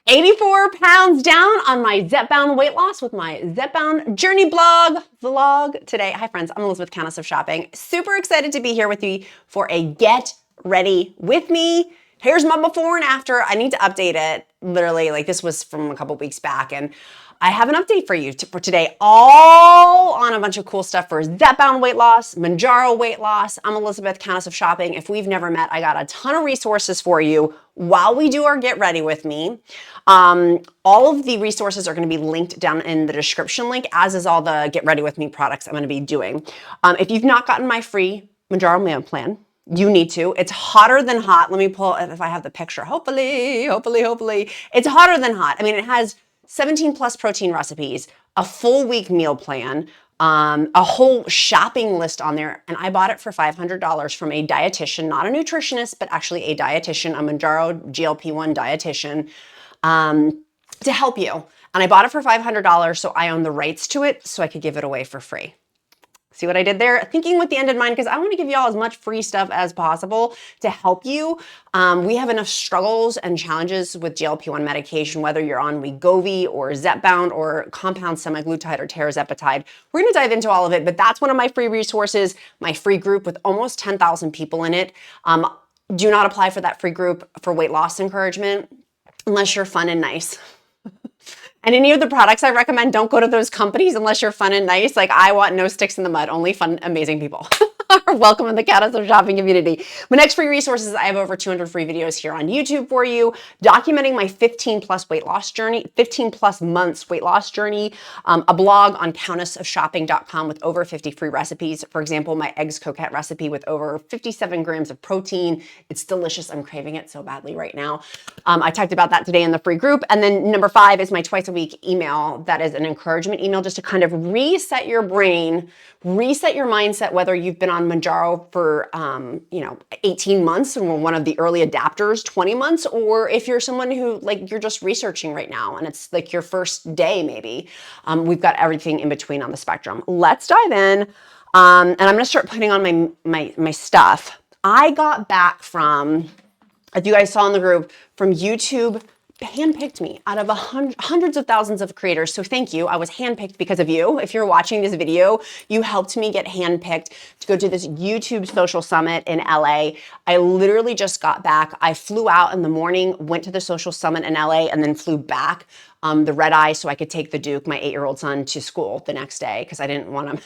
84 pounds down on my Zepbound weight loss with my Zepbound journey vlog today. Hi friends, I'm Elizabeth, Countess of Shopping. Super excited to be here with you for a get ready with me. Here's my before and after. I need to update it. Literally, like this was from a couple weeks back, and I have an update for you for today, all on a bunch of cool stuff for Zepbound weight loss, Mounjaro weight loss. I'm Elizabeth, Countess of Shopping. If we've never met, I got a ton of resources for you while we do our get ready with me. All of the resources are going to be linked down in the description link, as is all the get ready with me products I'm going to be doing. If you've not gotten my free Mounjaro Meal Plan, you need to. It's hotter than hot. Let me pull, if I have the picture, hopefully. It's hotter than hot. I mean, it has 17 plus protein recipes, a full week meal plan, a whole shopping list on there. And I bought it for $500 from a dietitian, not a nutritionist, but actually a dietitian, a Mounjaro GLP-1 dietitian, to help you. And I bought it for $500, so I own the rights to it, so I could give it away for free. See what I did there? Thinking with the end in mind, because I want to give y'all as much free stuff as possible to help you. We have enough struggles and challenges with GLP-1 medication, whether you're on WEGOVY or Zepbound or compound semaglutide or tirzepatide. We're going to dive into all of it, but that's one of my free resources, my free group with almost 10,000 people in it. Do not apply for that free group for weight loss encouragement unless you're fun and nice. And any of the products I recommend, don't go to those companies unless you're fun and nice. Like, I want no sticks in the mud, only fun, amazing people are welcome in the Countess of Shopping community. My next free resources, I have over 200 free videos here on YouTube for you, documenting my 15 plus months weight loss journey, a blog on countessofshopping.com with over 50 free recipes. For example, my eggs coquette recipe with over 57 grams of protein. It's delicious. I'm craving it so badly right now. I talked about that today in the free group. And then number 5 is my twice a week email. That is an encouragement email just to kind of reset your brain, reset your mindset, whether you've been on Mounjaro for 18 months and were one of the early adapters, 20 months, or if you're someone who you're just researching right now and it's like your first day maybe. We've got everything in between on the spectrum. Let's dive in. And I'm gonna start putting on my stuff. I got back from, if you guys saw in the group, from YouTube, handpicked me out of hundreds of thousands of creators. So thank you. I was handpicked because of you. If you're watching this video, you helped me get handpicked to go to this YouTube social summit in LA. I literally just got back. I flew out in the morning, went to the social summit in LA, and then flew back the red eye so I could take the Duke, my 8-year-old son, to school the next day because I didn't want to.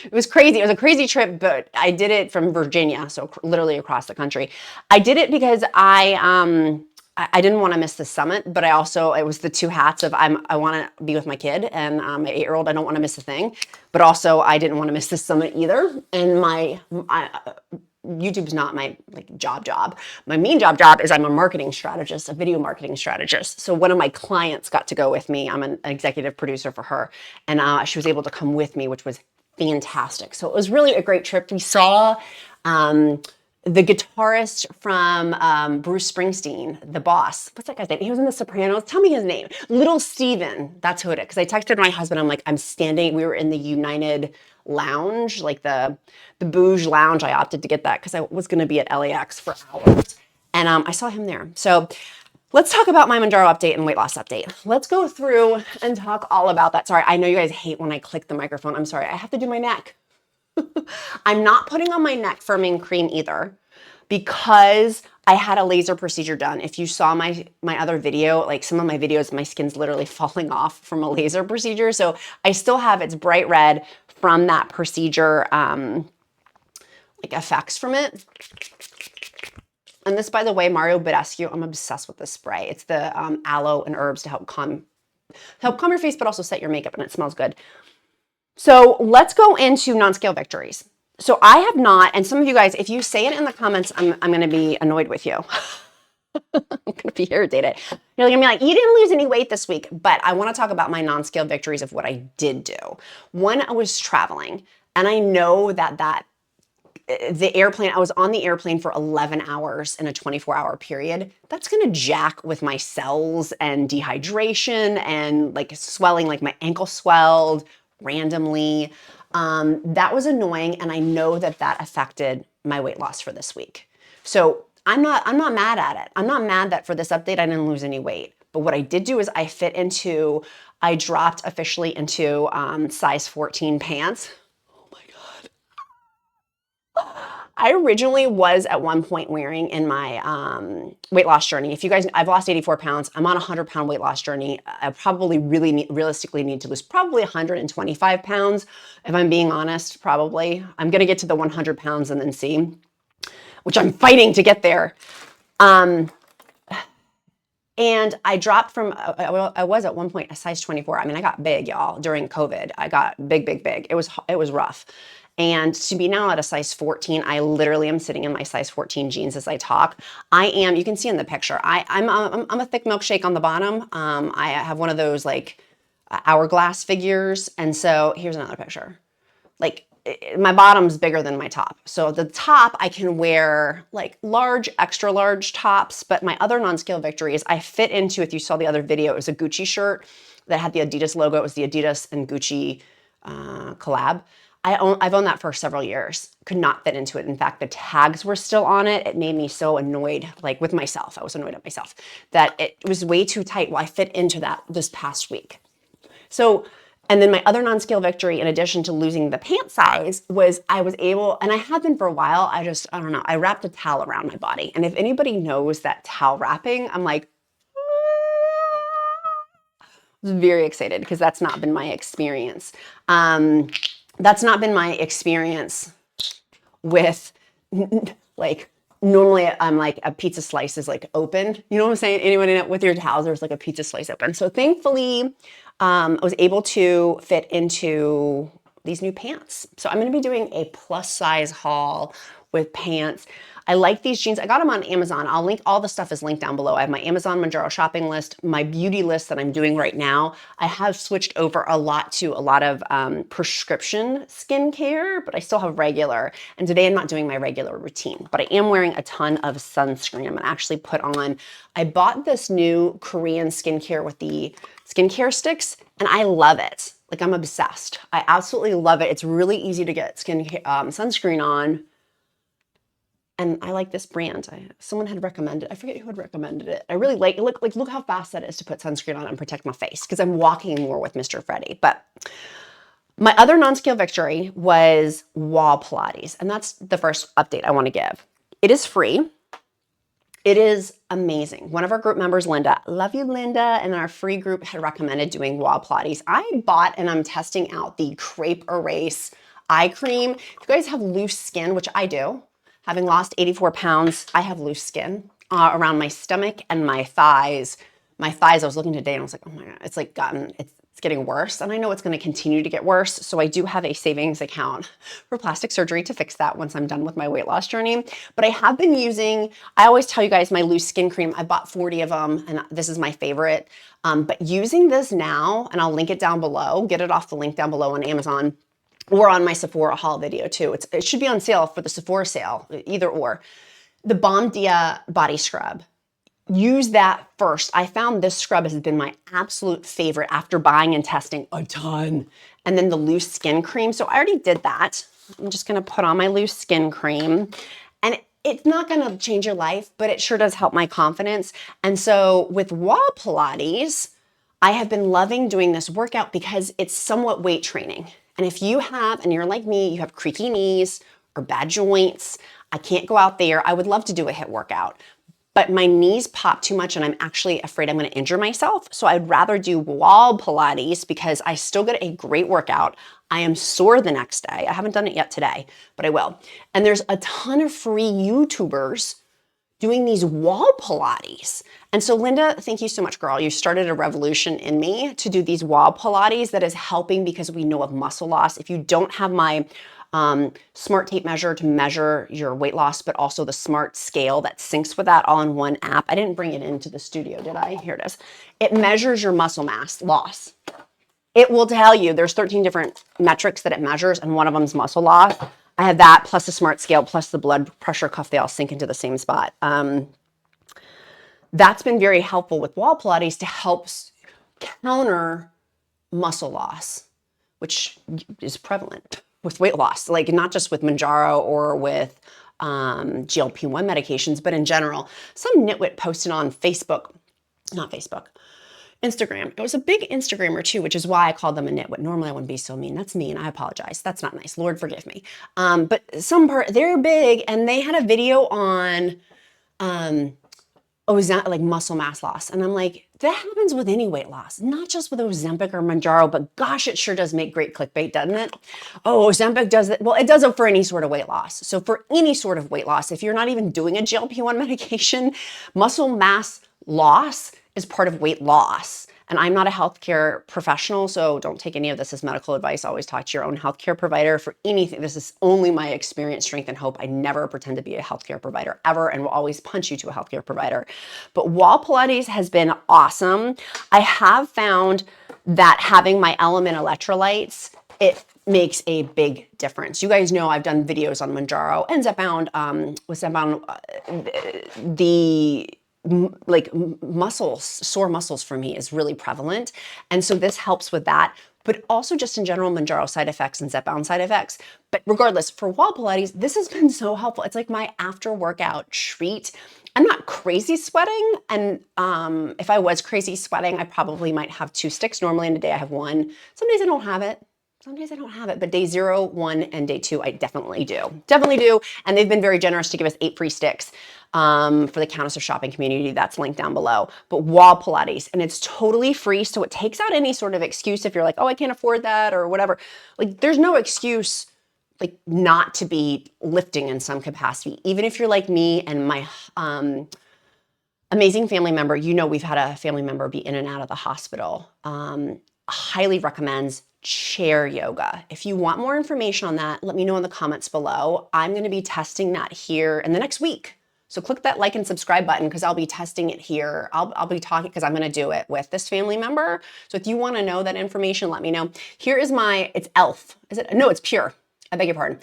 It was crazy. It was a crazy trip, but I did it from Virginia, so literally across the country. I did it because I didn't want to miss the summit, but it was the two hats of I want to be with my kid and my 8-year-old. I don't want to miss a thing, but also I didn't want to miss the summit either. And YouTube's not my job. My main job is I'm a marketing strategist, a video marketing strategist. So one of my clients got to go with me. I'm an executive producer for her, and she was able to come with me, which was fantastic. So it was really a great trip. We saw the guitarist from Bruce Springsteen, the boss. What's that guy's name? He was in The Sopranos. Tell me his name. Little Steven. That's who it is. Because I texted my husband. I'm like, I'm standing. We were in the United Lounge, like the Bouge Lounge. I opted to get that because I was going to be at LAX for hours. And I saw him there. So let's talk about my Mounjaro update and weight loss update. Let's go through and talk all about that. Sorry, I know you guys hate when I click the microphone. I'm sorry. I have to do my neck. I'm not putting on my neck firming cream either because I had a laser procedure done. If you saw my other video, like some of my videos, my skin's literally falling off from a laser procedure. So I still have its bright red from that procedure, effects from it. And this, by the way, Basescu, I'm obsessed with this spray. It's the aloe and herbs to help calm your face, but also set your makeup, and it smells good. So let's go into non-scale victories. So I have not, and some of you guys, if you say it in the comments, I'm going to be annoyed with you. I'm going to be irritated. You're going to be like, you didn't lose any weight this week, but I want to talk about my non-scale victories of what I did do. One, I was traveling, and I know that I was on the airplane for 11 hours in a 24-hour period. That's going to jack with my cells and dehydration and swelling, like my ankle swelled randomly. That was annoying, and I know that affected my weight loss for this week. So I'm not mad at it. I'm not mad that for this update I didn't lose any weight. But what I did do is I dropped officially into size 14 pants. Oh my God. I originally was at one point wearing in my weight loss journey. If you guys, I've lost 84 pounds. I'm on a 100-pound weight loss journey. I probably realistically need to lose probably 125 pounds. If I'm being honest, probably. I'm going to get to the 100 pounds and then see, which I'm fighting to get there. And I dropped from, I was at one point a size 24. I mean, I got big, y'all, during COVID. I got big, big, big. It was rough. And to be now at a size 14, I literally am sitting in my size 14 jeans as I talk. You can see in the picture, I'm a thick milkshake on the bottom. I have one of those like hourglass figures. And so here's another picture. Like, my bottom's bigger than my top. So the top, I can wear like large, extra large tops, but my other non-scale victories, I fit into, if you saw the other video, it was a Gucci shirt that had the Adidas logo. It was the Adidas and Gucci collab. I've owned that for several years, could not fit into it. In fact, the tags were still on it. It made me so annoyed, like with myself. I was annoyed at myself that it was way too tight. Well, I fit into that this past week. So, and then my other non-scale victory, in addition to losing the pant size, was I was able, and I have been for a while, I don't know, I wrapped a towel around my body. And if anybody knows that towel wrapping, I'm like, I was very excited because that's not been my experience. That's not been my experience with, like, normally I'm like a pizza slice is like open. You know what I'm saying? Anyone in it with your towels, there's like a pizza slice open. So thankfully, I was able to fit into these new pants. So I'm going to be doing a plus size haul with pants. I like these jeans. I got them on Amazon. I'll link, all the stuff is linked down below. I have my Amazon Mounjaro shopping list, my beauty list that I'm doing right now. I have switched over a lot to a lot of prescription skincare, but I still have regular. And today I'm not doing my regular routine, but I am wearing a ton of sunscreen. I'm gonna actually put on, I bought this new Korean skincare with the skincare sticks, and I love it. Like, I'm obsessed. I absolutely love it. It's really easy to get sunscreen on. And I like this brand. Someone had recommended, I forget who had recommended it. I really like, look how fast that is to put sunscreen on and protect my face, because I'm walking more with Mr. Freddy. But my other non-scale victory was wall Pilates. And that's the first update I want to give. It is free. It is amazing. One of our group members, Linda, love you, Linda, and our free group had recommended doing wall Pilates. I bought and I'm testing out the Crepe Erase eye cream. If you guys have loose skin, which I do, having lost 84 pounds, I have loose skin around my stomach and my thighs. My thighs, I was looking today and I was like, oh my God, it's like it's getting worse. And I know it's gonna continue to get worse. So I do have a savings account for plastic surgery to fix that once I'm done with my weight loss journey. But I have been using, I always tell you guys my loose skin cream, I bought 40 of them and this is my favorite. But using this now, and I'll link it down below, get it off the link down below on Amazon, or on my Sephora haul video too. It should be on sale for the Sephora sale, either or. The Balm Dia body scrub. Use that first. I found this scrub has been my absolute favorite after buying and testing a ton. And then the loose skin cream. So I already did that. I'm just gonna put on my loose skin cream. And it's not gonna change your life, but it sure does help my confidence. And so with wall Pilates, I have been loving doing this workout because it's somewhat weight training. And if you have, and you're like me, you have creaky knees or bad joints, I can't go out there. I would love to do a HIIT workout, but my knees pop too much and I'm actually afraid I'm gonna injure myself. So I'd rather do wall Pilates because I still get a great workout. I am sore the next day. I haven't done it yet today, but I will. And there's a ton of free YouTubers doing these wall Pilates. And so Linda, thank you so much, girl. You started a revolution in me to do these wall Pilates that is helping because we know of muscle loss. If you don't have my smart tape measure to measure your weight loss, but also the smart scale that syncs with that all in one app. I didn't bring it into the studio, did I? Here it is. It measures your muscle mass loss. It will tell you there's 13 different metrics that it measures, and one of them is muscle loss. I have that plus the smart scale plus the blood pressure cuff. They all sync into the same spot. That's been very helpful with wall Pilates to help counter muscle loss, which is prevalent with weight loss, like not just with Mounjaro or with GLP-1 medications, but in general. Some nitwit posted on Facebook, not Facebook, Instagram. It was a big Instagrammer too, which is why I called them a nitwit. Normally I wouldn't be so mean. That's mean. I apologize. That's not nice. Lord forgive me. But they're big, and they had a video on like muscle mass loss. And I'm like, that happens with any weight loss, not just with Ozempic or Mounjaro, but gosh, it sure does make great clickbait, doesn't it? Oh, Ozempic does it. Well, it does it for any sort of weight loss. So for any sort of weight loss, if you're not even doing a GLP-1 medication, muscle mass loss is part of weight loss. And I'm not a healthcare professional, so don't take any of this as medical advice. Always talk to your own healthcare provider for anything. This is only my experience, strength, and hope. I never pretend to be a healthcare provider ever, and will always punch you to a healthcare provider. But wall Pilates has been awesome. I have found that having my LMNT electrolytes, it makes a big difference. You guys know I've done videos on Mounjaro and Zepbound, with Zepbound, like muscles, sore muscles for me is really prevalent. And so this helps with that, but also just in general, Mounjaro side effects and Zepbound side effects. But regardless, for wall Pilates, this has been so helpful. It's like my after workout treat. I'm not crazy sweating. And if I was crazy sweating, I probably might have 2 sticks. Normally in a day I have 1. Some days I don't have it. Some days I don't have it, but day 0, 1, and day 2, I definitely do. Definitely do. And they've been very generous to give us 8 free sticks for the Countess of Shopping community. That's linked down below. But wall Pilates, and it's totally free. So it takes out any sort of excuse if you're like, oh, I can't afford that or whatever. Like there's no excuse like not to be lifting in some capacity. Even if you're like me and my amazing family member, you know, we've had a family member be in and out of the hospital. Highly recommends chair yoga. If you want more information on that, let me know in the comments below. I'm going to be testing that here in the next week. So click that like and subscribe button because I'll be testing it here. I'll be talking because I'm going to do it with this family member. So if you want to know that information, let me know. Here is it's e.l.f. Is it? No, it's Pure. I beg your pardon.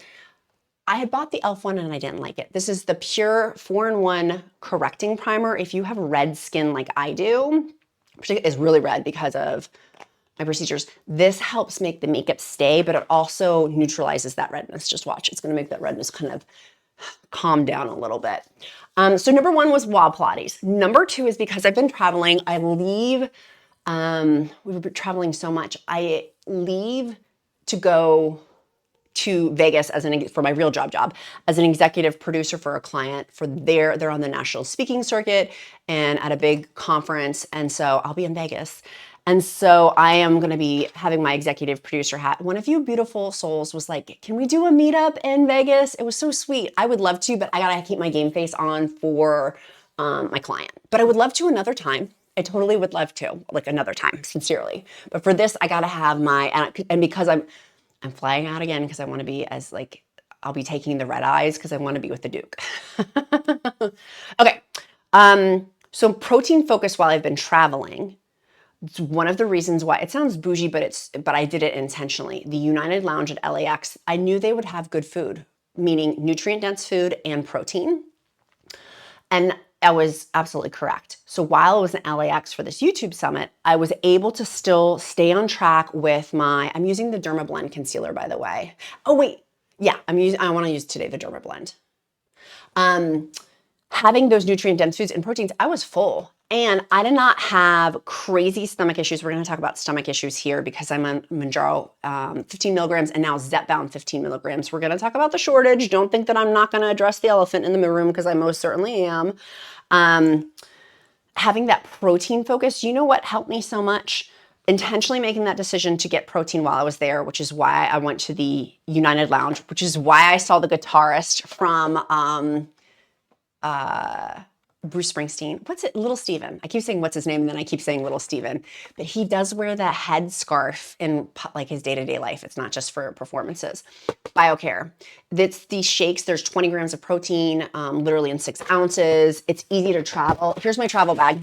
I had bought the e.l.f. one and I didn't like it. This is the Pure 4-in-1 correcting primer. If you have red skin like I do, it's really red because of my procedures. This helps make the makeup stay, but it also neutralizes that redness. Just watch, it's gonna make that redness kind of calm down a little bit. So number 1 was wall Pilates. Number 2 is because I've been traveling, I leave, we've been traveling so much, I leave to go to Vegas for my real job as an executive producer for a client they're on the national speaking circuit and at a big conference. And so I'll be in Vegas. And so I am going to be having my executive producer hat. One of you beautiful souls was like, can we do a meetup in Vegas? It was so sweet. I would love to, but I got to keep my game face on for my client. But I would love to another time. I totally would love to, like another time, sincerely. But for this, I got to have and because I'm flying out again because I want to be I'll be taking the red eyes because I want to be with the Duke. Okay. So protein focus while I've been traveling. It's one of the reasons why it sounds bougie, but I did it intentionally. The United Lounge at LAX, I knew they would have good food, meaning nutrient dense food and protein. And I was absolutely correct. So while I was in LAX for this YouTube summit, I was able to still stay on track with I'm using the Derma Blend concealer, by the way. Oh wait, yeah, I want to use today the Derma Blend. Having those nutrient dense foods and proteins, I was full. And I did not have crazy stomach issues. We're going to talk about stomach issues here because I'm on Mounjaro 15 milligrams and now Zepbound 15 milligrams. We're going to talk about the shortage. Don't think that I'm not going to address the elephant in the room because I most certainly am. Having that protein focus, you know what helped me so much? Intentionally making that decision to get protein while I was there, which is why I went to the United Lounge, which is why I saw the guitarist from Bruce Springsteen. What's it? Little Steven. I keep saying what's his name and then I keep saying Little Steven. But he does wear that headscarf in like his day-to-day life. It's not just for performances. Biocare. It's these shakes. There's 20 grams of protein, literally in 6 ounces. It's easy to travel. Here's my travel bag.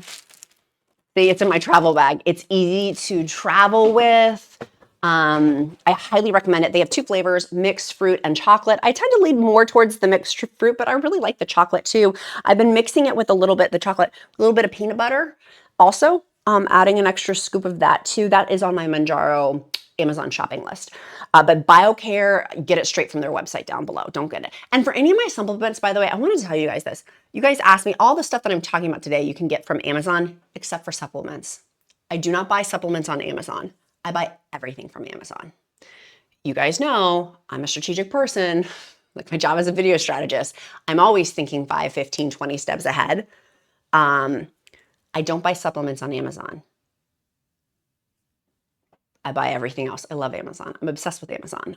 See, it's in my travel bag. It's easy to travel with. I highly recommend it. They have 2 flavors, mixed fruit and chocolate. I tend to lean more towards the mixed fruit, but I really like the chocolate too. I've been mixing it with a little bit of peanut butter. Also, adding an extra scoop of that too. That is on my Mounjaro Amazon shopping list. But Biocare, get it straight from their website down below. Don't get it. And for any of my supplements, by the way, I want to tell you guys this. You guys asked me all the stuff that I'm talking about today you can get from Amazon, except for supplements. I do not buy supplements on Amazon. I buy everything from Amazon. You guys know I'm a strategic person. Like my job as a video strategist, I'm always thinking 5, 15, 20 steps ahead. I don't buy supplements on Amazon. I buy everything else. I love Amazon. I'm obsessed with Amazon.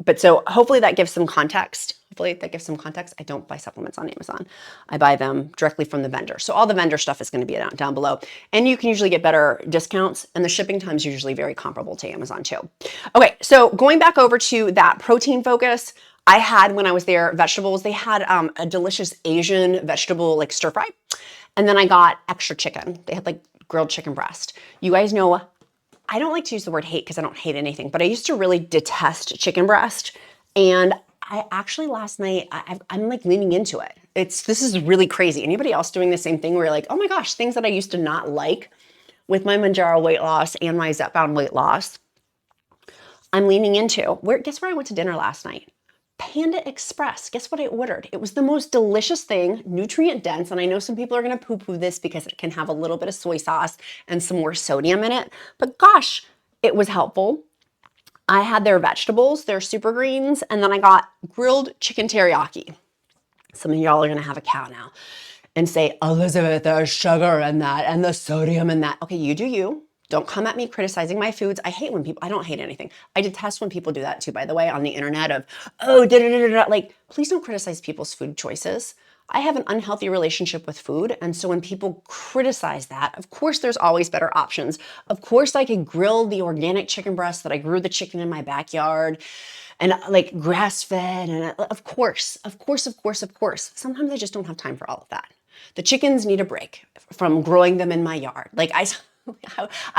But so hopefully that gives some context. I don't buy supplements on Amazon. I buy them directly from the vendor. So all the vendor stuff is going to be down below. And you can usually get better discounts, and the shipping times are usually very comparable to Amazon too. Okay, so going back over to that protein focus, I had, when I was there, vegetables. They had a delicious Asian vegetable like stir fry. And then I got extra chicken. They had like grilled chicken breast. You guys know I don't like to use the word hate because I don't hate anything, but I used to really detest chicken breast. And I actually last night, I'm like leaning into it. This is really crazy. Anybody else doing the same thing where you're like, oh my gosh, things that I used to not like with my Mounjaro weight loss and my Zepbound weight loss, I'm leaning into. Guess where I went to dinner last night? Panda Express. Guess what I ordered? It was the most delicious thing, nutrient dense. And I know some people are going to poo-poo this because it can have a little bit of soy sauce and some more sodium in it. But gosh, it was helpful. I had their vegetables, their super greens, and then I got grilled chicken teriyaki. Some of y'all are going to have a cow now and say, Elizabeth, there's sugar in that and the sodium in that. Okay, you do you. Don't come at me criticizing my foods. I hate when people, I don't hate anything. I detest when people do that too, by the way, on the internet of, oh, like, please don't criticize people's food choices. I have an unhealthy relationship with food. And so when people criticize that, of course, there's always better options. Of course, I could grill the organic chicken breast that I grew the chicken in my backyard and like grass fed. And of course. Sometimes I just don't have time for all of that. The chickens need a break from growing them in my yard. Like I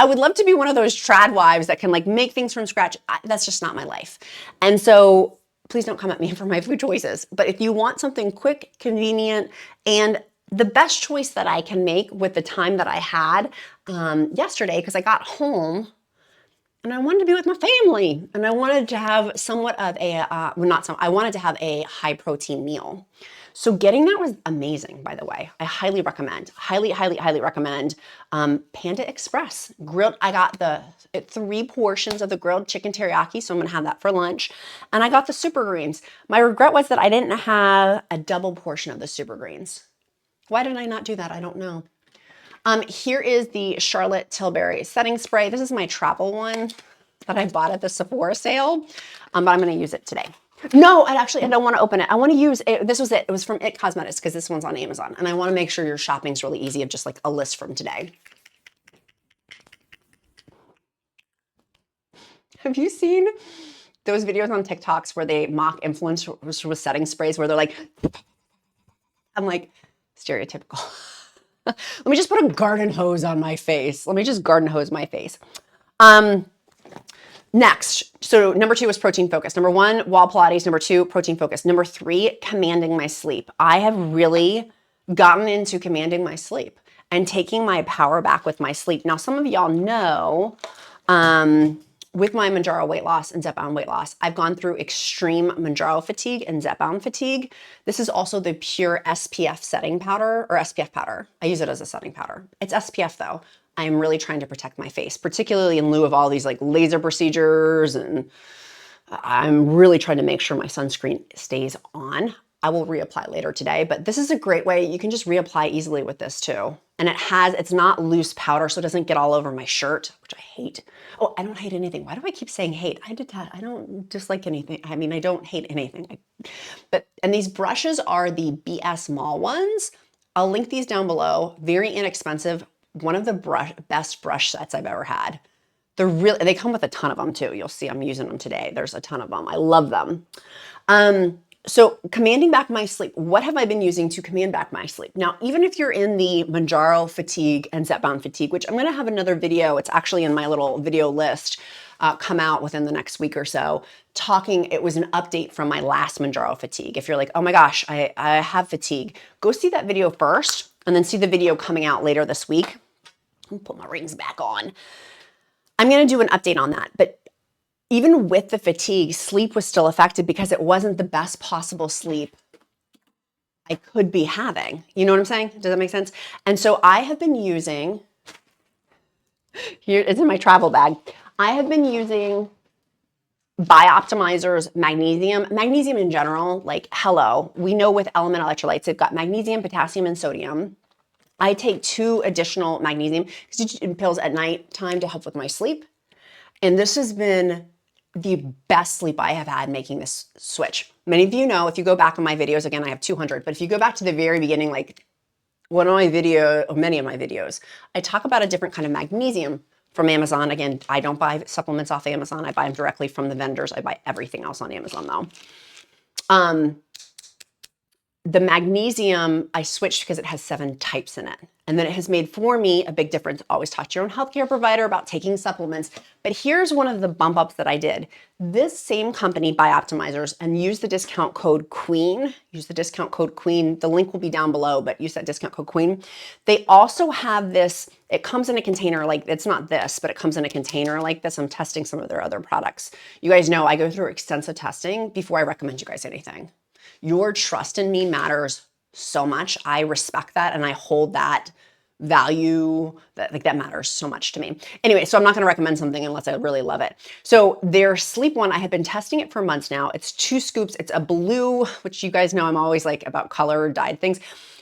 would love to be one of those trad wives that can like make things from scratch. That's just not my life. And so please don't come at me for my food choices. But if you want something quick, convenient, and the best choice that I can make with the time that I had yesterday, because I got home and I wanted to be with my family and I wanted to have somewhat of a, I wanted to have a high protein meal. So getting that was amazing, by the way. I highly recommend, highly recommend Panda Express. Grilled, I got the 3 portions of the grilled chicken teriyaki, so I'm gonna have that for lunch. And I got the super greens. My regret was that I didn't have a double portion of the super greens. Why did I not do that? I don't know. Here is the Charlotte Tilbury setting spray. This is my travel one that I bought at the Sephora sale, but I'm gonna use it today. No, I don't want to open it. I want to use it. This was it. It was from It Cosmetics because this one's on Amazon. And I want to make sure your shopping's really easy of just like a list from today. Have you seen those videos on TikToks where they mock influencers with setting sprays where they're like, I'm like, stereotypical. Let me just put a garden hose on my face. Let me just garden hose my face. Next, so number 2 was protein focus. Number 1, wall Pilates. Number 2, protein focus. Number 3, commanding my sleep. I have really gotten into commanding my sleep and taking my power back with my sleep. Now, some of y'all know with my Mounjaro weight loss and Zepbound weight loss, I've gone through extreme Mounjaro fatigue and Zepbound fatigue. This is also the pure SPF setting powder or SPF powder. I use it as a setting powder. It's SPF though. I am really trying to protect my face, particularly in lieu of all these like laser procedures, and I'm really trying to make sure my sunscreen stays on. I will reapply later today, but this is a great way. You can just reapply easily with this too. And it's not loose powder, so it doesn't get all over my shirt, which I hate. Oh, I don't hate anything. Why do I keep saying hate? I don't dislike anything. I mean, I don't hate anything. And these brushes are the BS Mall ones. I'll link these down below. Very inexpensive. One of the best brush sets I've ever had. They come with a ton of them too. You'll see I'm using them today. There's a ton of them. I love them. So commanding back my sleep. What have I been using to command back my sleep? Now, even if you're in the Mounjaro fatigue and Zepbound fatigue, which I'm going to have another video, it's actually in my little video list, come out within the next week or so, it was an update from my last Mounjaro fatigue. If you're like, oh my gosh, I have fatigue, go see that video first and then see the video coming out later this week. Let me put my rings back on. I'm going to do an update on that. But even with the fatigue, sleep was still affected because it wasn't the best possible sleep I could be having. You know what I'm saying? Does that make sense? And so I have been using Here, it's in my travel bag. I have been using Bioptimizer's magnesium. Magnesium in general, like, hello. We know with LMNT electrolytes, they've got magnesium, potassium, and sodium. I take 2 additional magnesium pills at night time to help with my sleep. And this has been the best sleep I have had making this switch. Many of you know, if you go back on my videos, again, I have 200, but if you go back to the very beginning, like many of my videos, I talk about a different kind of magnesium from Amazon. Again, I don't buy supplements off Amazon. I buy them directly from the vendors. I buy everything else on Amazon though. The magnesium, I switched because it has 7 types in it. And then it has made for me a big difference. Always talk to your own healthcare provider about taking supplements. But here's one of the bump ups that I did. This same company, Bioptimizers, and use the discount code QUEEN. Use the discount code QUEEN. The link will be down below, but use that discount code QUEEN. They also have this, it comes in a container like, it's not this, but it comes in a container like this. I'm testing some of their other products. You guys know I go through extensive testing before I recommend you guys anything. Your trust in me matters so much. I respect that and I hold that value, that matters so much to me. Anyway, so I'm not going to recommend something unless I really love it. So their sleep one, I have been testing it for months now. It's 2 scoops. It's a blue, which you guys know I'm always like about color dyed things,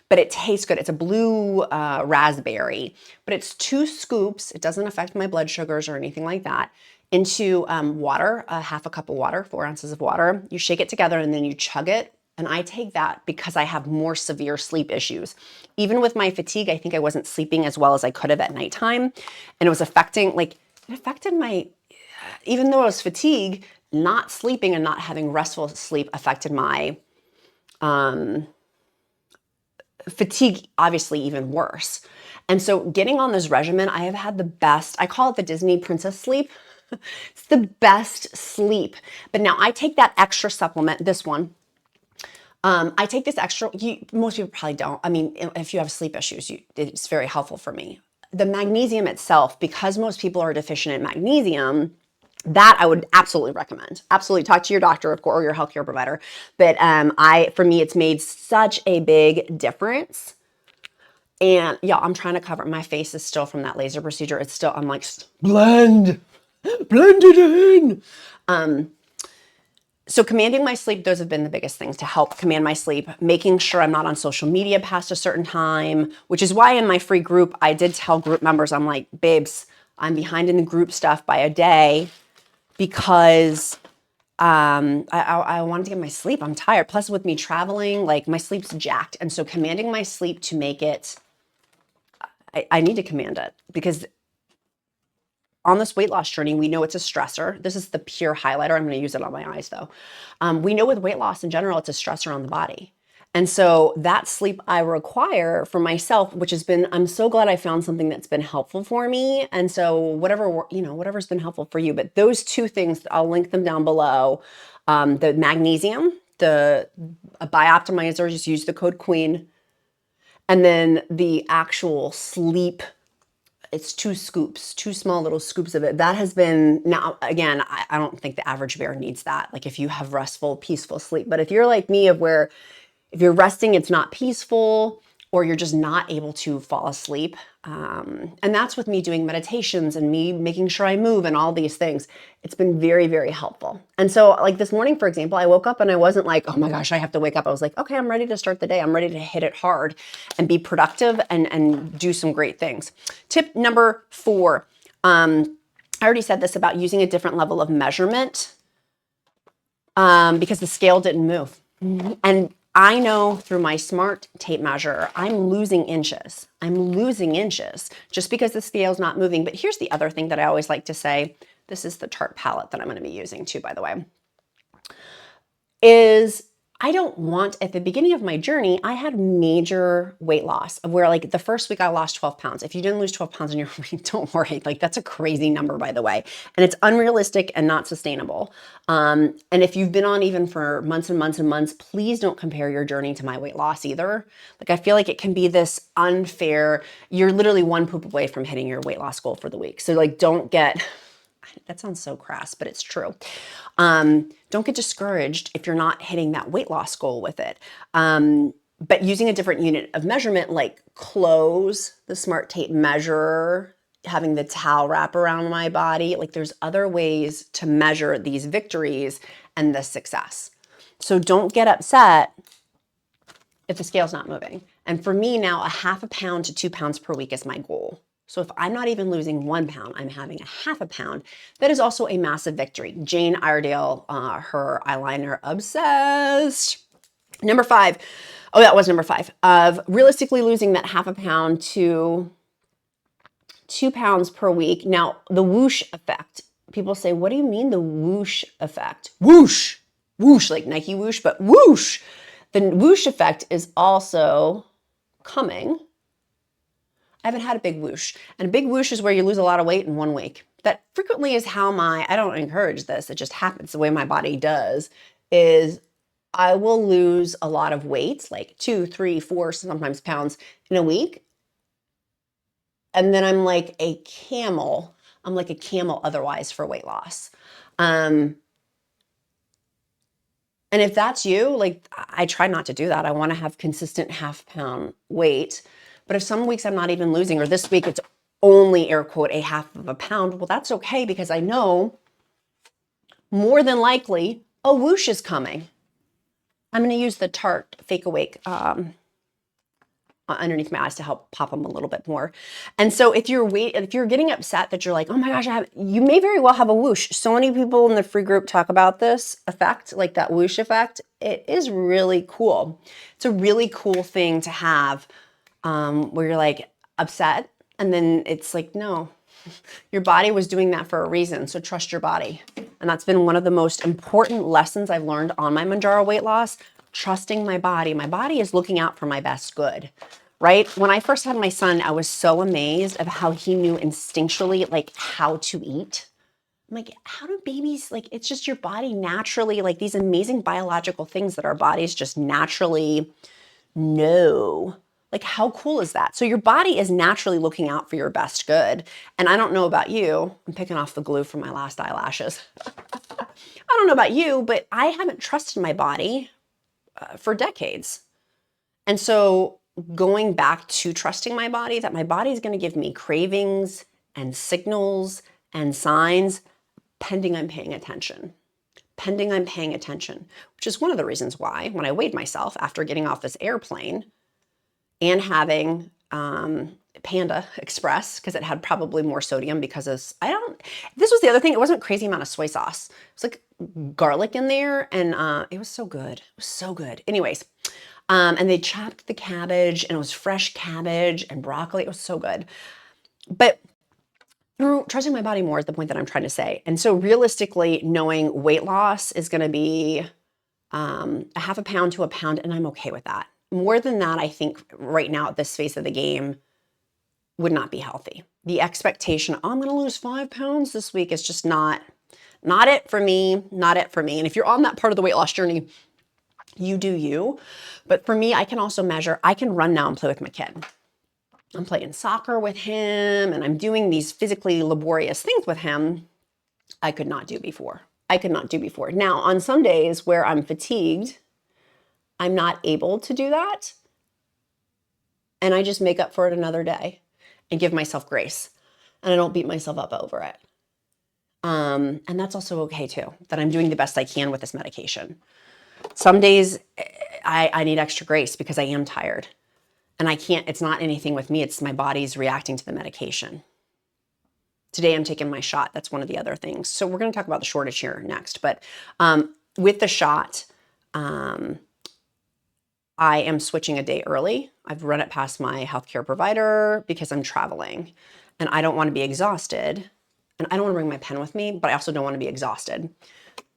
but it tastes good. It's a blue raspberry, but it's 2 scoops. It doesn't affect my blood sugars or anything like that. Into water, half a cup of water, 4 ounces of water. You shake it together and then you chug it. And I take that because I have more severe sleep issues. Even with my fatigue, I think I wasn't sleeping as well as I could have at nighttime. And it was affecting, like, it affected my, even though I was fatigued, not sleeping and not having restful sleep affected my fatigue, obviously even worse. And so getting on this regimen, I have had the best, I call it the Disney princess sleep. It's the best sleep. But now I take that extra supplement, this one. I take this extra, most people probably don't. I mean, if you have sleep issues, it's very helpful for me. The magnesium itself, because most people are deficient in magnesium, that I would absolutely recommend. Absolutely talk to your doctor, of course, or your healthcare provider. But for me, it's made such a big difference. And yeah, I'm trying to cover, my face is still from that laser procedure. It's still, I'm like, blend it in. So commanding my sleep, those have been the biggest things to help command my sleep, making sure I'm not on social media past a certain time, which is why in my free group, I did tell group members, I'm like, babes, I'm behind in the group stuff by a day because I wanted to get my sleep. I'm tired. Plus with me traveling, like my sleep's jacked. And so commanding my sleep to make it, I need to command it because on this weight loss journey, we know it's a stressor. This is the pure highlighter. I'm going to use it on my eyes though. We know with weight loss in general, it's a stressor on the body. And so that sleep I require for myself, which has been, I'm so glad I found something that's been helpful for me. And so whatever's been helpful for you, but those 2 things, I'll link them down below. The magnesium, the Bioptimizer, just use the code QUEEN. And then the actual sleep, it's 2 scoops, 2 small little scoops of it. That has been, now again, I don't think the average bear needs that. Like if you have restful, peaceful sleep, but if you're like me of where if you're resting, it's not peaceful or you're just not able to fall asleep. And that's with me doing meditations and me making sure I move and all these things. It's been very, very helpful. And so like this morning, for example, I woke up and I wasn't like, oh my gosh, I have to wake up. I was like, okay, I'm ready to start the day. I'm ready to hit it hard and be productive and do some great things. Tip number 4. I already said this about using a different level of measurement because the scale didn't move. And I know through my smart tape measure, I'm losing inches. I'm losing inches just because the scale's not moving. But here's the other thing that I always like to say. This is the Tarte palette that I'm going to be using too, by the way, is I don't want, at the beginning of my journey, I had major weight loss of where like the first week I lost 12 pounds. If you didn't lose 12 pounds in your week, don't worry. Like that's a crazy number, by the way. And it's unrealistic and not sustainable. And if you've been on even for months and months and months, please don't compare your journey to my weight loss either. Like I feel like it can be this unfair, you're literally 1 poop away from hitting your weight loss goal for the week. So like don't get, that sounds so crass, but it's true. Don't get discouraged if you're not hitting that weight loss goal with it. But using a different unit of measurement like clothes, the smart tape measure having the towel wrap around my body. Like there's other ways to measure these victories and the success. So don't get upset if the scale's not moving. And for me now, a half a pound to 2 pounds per week is my goal. So if I'm not even losing 1 pound, I'm having a half a pound. That is also a massive victory. Jane Iredale, her eyeliner, obsessed. Number 5. Oh, that was number 5. Of realistically losing that half a pound to 2 pounds per week. Now, the whoosh effect. People say, what do you mean the whoosh effect? Whoosh, whoosh, like Nike whoosh, but whoosh. The whoosh effect is also coming. I haven't had a big whoosh. And a big whoosh is where you lose a lot of weight in 1 week. That frequently is how I don't encourage this, it just happens the way my body does, is I will lose a lot of weight, like 2, 3, 4, sometimes pounds in a week. And then I'm like a camel. I'm like a camel otherwise for weight loss. And if that's you, like I try not to do that. I want to have consistent half pound weight. But if some weeks I'm not even losing, or this week it's only air quote a half of a pound, well, that's okay because I know more than likely a whoosh is coming. I'm going to use the Tarte Fake Awake underneath my eyes to help pop them a little bit more. And so if you're getting upset that you're like, oh my gosh, you may very well have a whoosh. So many people in the free group talk about this effect, like that whoosh effect. It is really cool. It's a really cool thing to have where you're like upset and then it's like, no, your body was doing that for a reason. So trust your body. And that's been one of the most important lessons I've learned on my Mounjaro weight loss. Trusting my body. My body is looking out for my best good, right? When I first had my son, I was so amazed of how he knew instinctually, like how to eat. I'm like, how do babies, like, it's just your body naturally, like these amazing biological things that our bodies just naturally know. Like, how cool is that? So your body is naturally looking out for your best good. And I don't know about you. I'm picking off the glue from my last eyelashes. I don't know about you, but I haven't trusted my body for decades. And so going back to trusting my body, that my body is going to give me cravings and signals and signs pending I'm paying attention. Pending I'm paying attention, which is one of the reasons why when I weighed myself after getting off this airplane and having Panda Express, because it had probably more sodium because of, this was the other thing, it wasn't a crazy amount of soy sauce. It was like garlic in there and it was so good. It was so good. Anyways, and they chopped the cabbage and it was fresh cabbage and broccoli. It was so good. But through trusting my body more is the point that I'm trying to say. And so realistically, knowing weight loss is going to be a half a pound to a pound, and I'm okay with that. More than that, I think right now at this phase of the game would not be healthy. The expectation, oh, I'm going to lose 5 pounds this week is just not it for me, not it for me. And if you're on that part of the weight loss journey, you do you. But for me, I can also measure, I can run now and play with my kid. I'm playing soccer with him and I'm doing these physically laborious things with him I could not do before. I could not do before. Now, on some days where I'm fatigued, I'm not able to do that. And I just make up for it another day and give myself grace. And I don't beat myself up over it. And that's also okay too, that I'm doing the best I can with this medication. Some days I need extra grace because I am tired. And I can't, it's not anything with me, it's my body's reacting to the medication. Today I'm taking my shot. That's one of the other things. So we're going to talk about the shortage here next. But with the shot, I am switching a day early. I've run it past my healthcare provider because I'm traveling and I don't want to be exhausted. And I don't want to bring my pen with me, but I also don't want to be exhausted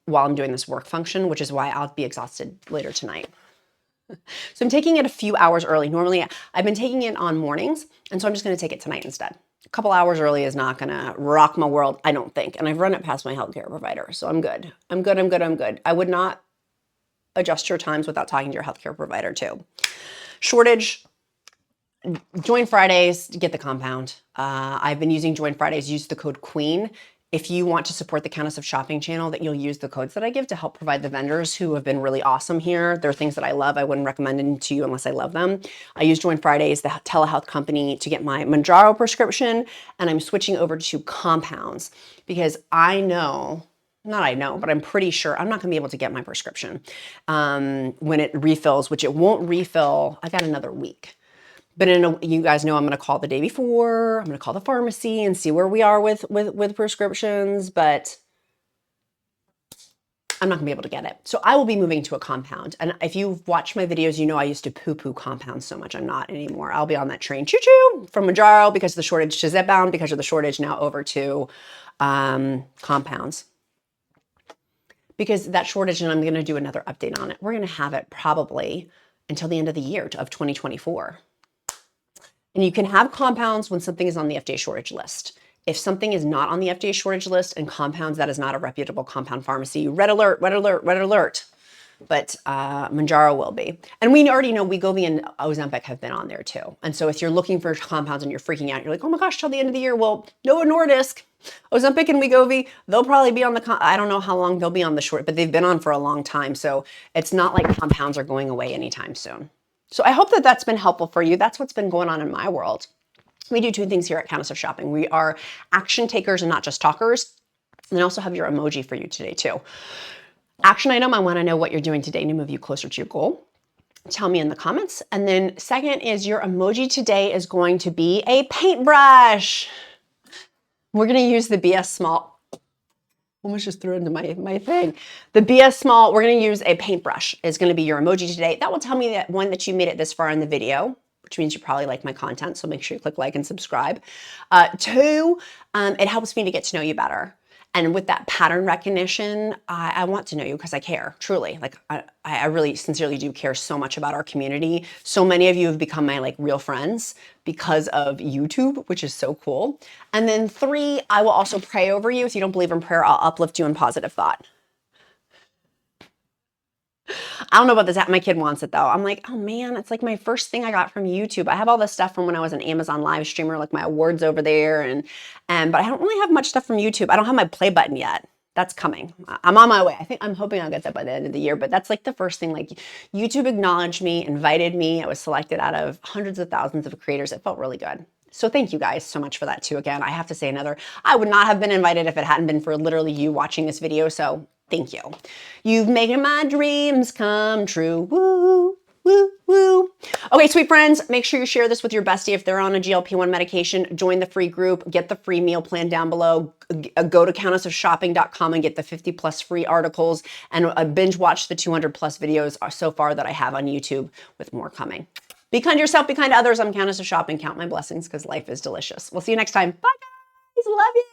while I'm doing this work function, which is why I'll be exhausted later tonight. So I'm taking it a few hours early. Normally I've been taking it on mornings. And so I'm just going to take it tonight instead. A couple hours early is not going to rock my world, I don't think. And I've run it past my healthcare provider. So I'm good. I'm good. I'm good. I'm good. I would not adjust your times without talking to your healthcare provider too. Shortage, join Fridays to get the compound. I've been using Join Fridays, use the code QUEEN. if you want to support the Countess of Shopping channel, that you'll use the codes that I give to help provide the vendors who have been really awesome here. They're things that I love. I wouldn't recommend them to you unless I love them. I use Join Fridays, the telehealth company, to get my Mounjaro prescription, and I'm switching over to compounds because I know, not I know, but I'm pretty sure I'm not gonna be able to get my prescription when it refills, which it won't refill. I got another week. But you guys know I'm going to call the day before. I'm going to call the pharmacy and see where we are with prescriptions. But I'm not going to be able to get it. So I will be moving to a compound. And if you've watched my videos, you know I used to poo-poo compounds so much. I'm not anymore. I'll be on that train choo-choo from Mounjaro because of the shortage to Zepbound because of the shortage now over to compounds. Because that shortage, and I'm going to do another update on it. We're going to have it probably until the end of the year of 2024. And you can have compounds when something is on the FDA shortage list. If something is not on the FDA shortage list and compounds, that is not a reputable compound pharmacy. Red alert, red alert, red alert. But Mounjaro will be. And we already know WEGOVY and Ozempic have been on there too. And so if you're looking for compounds and you're freaking out, you're like, oh my gosh, till the end of the year. Well, Novo Nordisk, Ozempic and WEGOVY, they'll probably be on the, I don't know how long they'll be on the short, but they've been on for a long time. So it's not like compounds are going away anytime soon. So I hope that that's been helpful for you. That's what's been going on in my world. We do two things here at Countess of Shopping. We are action takers and not just talkers. And I also have your emoji for you today too. Action item, I want to know what you're doing today to move you closer to your goal. Tell me in the comments. And then second is your emoji today is going to be a paintbrush. We're going to use the BS Small. Almost just threw into my thing. The BS Small, we're going to use a paintbrush. Is going to be your emoji today. That will tell me that one, that you made it this far in the video, which means you probably like my content. So make sure you click like and subscribe. Two, it helps me to get to know you better. And with that pattern recognition, I want to know you because I care, truly. Like I really sincerely do care so much about our community. So many of you have become my like real friends because of YouTube, which is so cool. And then three, I will also pray over you. If you don't believe in prayer, I'll uplift you in positive thought. I don't know about this. My kid wants it though. I'm like, oh man, it's like my first thing I got from YouTube. I have all this stuff from when I was an Amazon live streamer, like my awards over there. But I don't really have much stuff from YouTube. I don't have my play button yet. That's coming. I'm on my way. I'm hoping I'll get that by the end of the year, but that's like the first thing. Like YouTube acknowledged me, invited me. I was selected out of hundreds of thousands of creators. It felt really good. So thank you guys so much for that too. Again, I have to say I would not have been invited if it hadn't been for literally you watching this video. So thank you. You've made my dreams come true. Woo, woo, woo. Okay, sweet friends, make sure you share this with your bestie. If they're on a GLP-1 medication, join the free group, get the free meal plan down below, go to countessofshopping.com and get the 50+ free articles and binge watch the 200+ videos so far that I have on YouTube with more coming. Be kind to yourself, be kind to others. I'm Countess of Shopping. Count my blessings because life is delicious. We'll see you next time. Bye guys, love you.